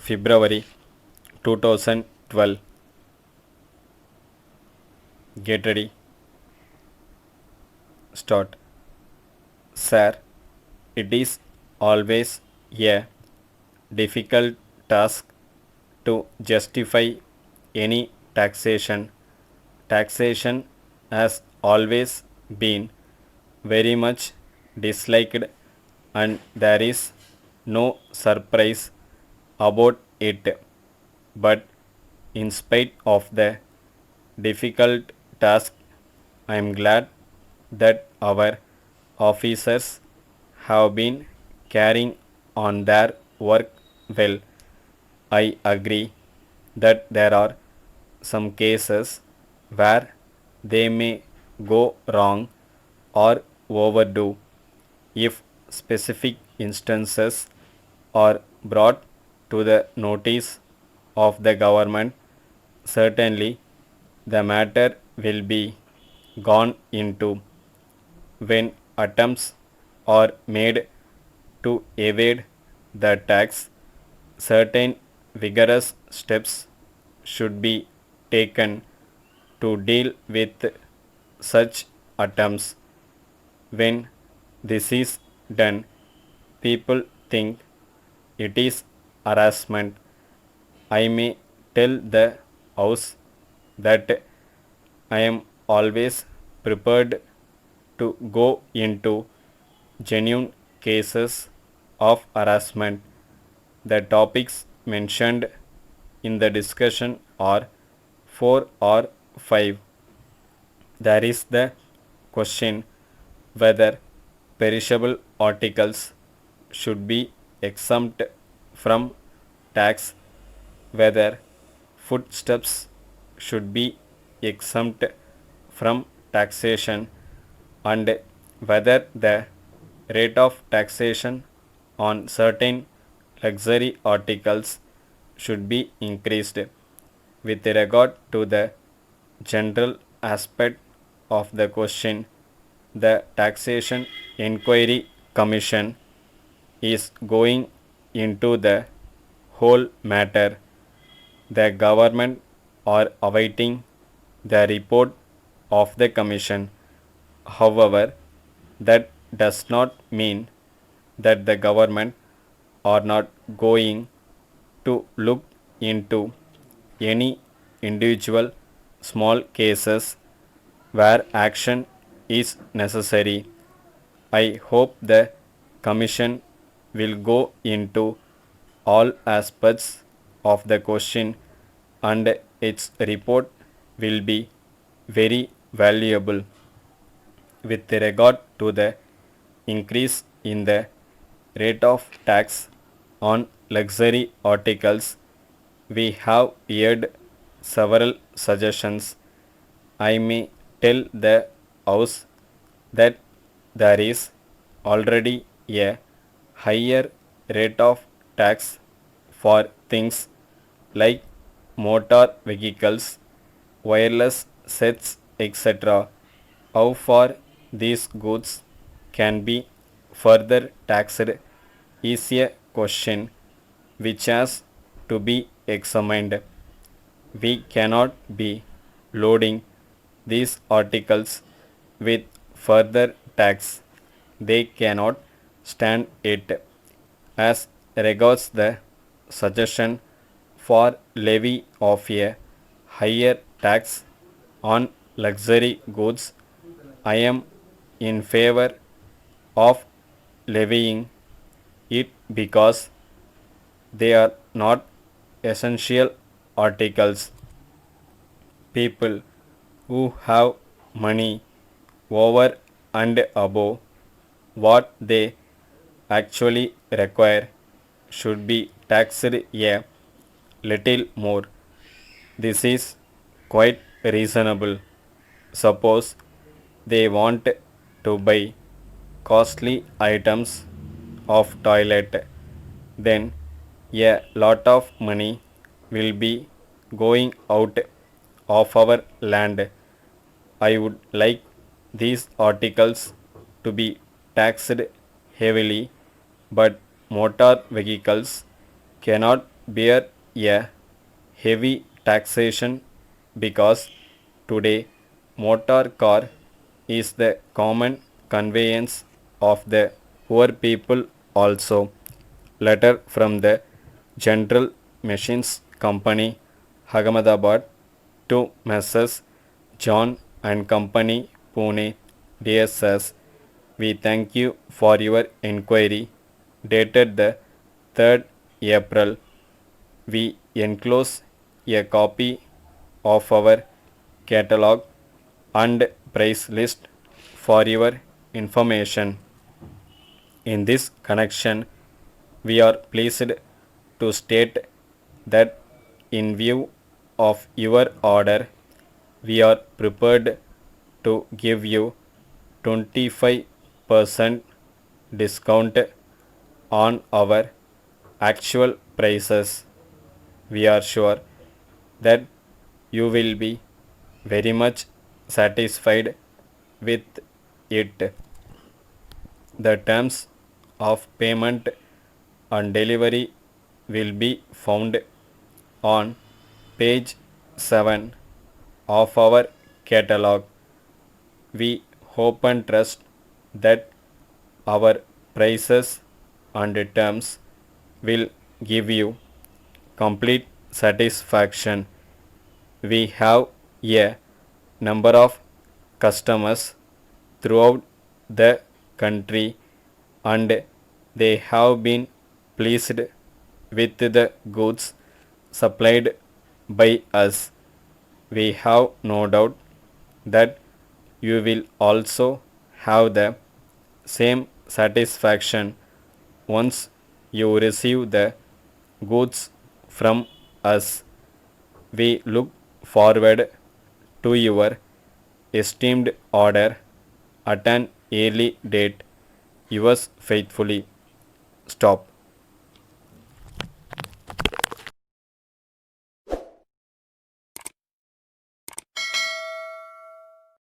February 2012. Get ready. Start. Sir, it is always a difficult task to justify any taxation. Taxation has always been very much disliked, and there is no surprise about it. But in spite of the difficult task, I am glad that our officers have been carrying on their work well. I agree that there are some cases where they may go wrong or overdo. If specific instances are brought to the notice of the government, certainly the matter will be gone into. When attempts are made to evade the tax, certain vigorous steps should be taken to deal with such attempts. When this is done, people think it is harassment. I may tell the House that I am always prepared to go into genuine cases of harassment. The topics mentioned in the discussion are 4 or 5. There is the question whether perishable articles should be exempt from tax, whether foodstuffs should be exempt from taxation, and whether the rate of taxation on certain luxury articles should be increased. With regard to the general aspect of the question, the Taxation Inquiry Commission is going into the whole matter. The government are awaiting the report of the commission. However, that does not mean that the government are not going to look into any individual small cases where action is necessary. I hope the Commission will go into all aspects of the question, and its report will be very valuable. With regard to the increase in the rate of tax on luxury articles, we have heard several suggestions. I may tell the House that there is already a higher rate of tax for things like motor vehicles, wireless sets, etc. How far these goods can be further taxed is a question which has to be examined. We cannot be loading these articles with further tax. They cannot stand it. As regards the suggestion for levy of a higher tax on luxury goods, I am in favor of levying it because they are not essential articles. People who have money over and above what they actually require should be taxed a little more. This is quite reasonable. Suppose they want to buy costly items of toilet, then a lot of money will be going out of our land. I would like these articles to be taxed heavily, but motor vehicles cannot bear a heavy taxation because today motor car is the common conveyance of the poor people also. Letter from the General Machines Company, Ahmedabad to Messrs. John and Company, Pune. Dear Sirs, we thank you for your inquiry dated the 3rd April. We enclose a copy of our catalog and price list for your information. In this connection, we are pleased to state that in view of your order, we are prepared to give you 25% discount on our actual prices. We are sure that you will be very much satisfied with it. The terms of payment and delivery will be found on page 7 of our catalog. We hope and trust that our prices and terms will give you complete satisfaction. We have a number of customers throughout the country and they have been pleased with the goods supplied by us. We have no doubt that you will also have the same satisfaction once you receive the goods from us. We look forward to your esteemed order at an early date. Yours faithfully. Stop.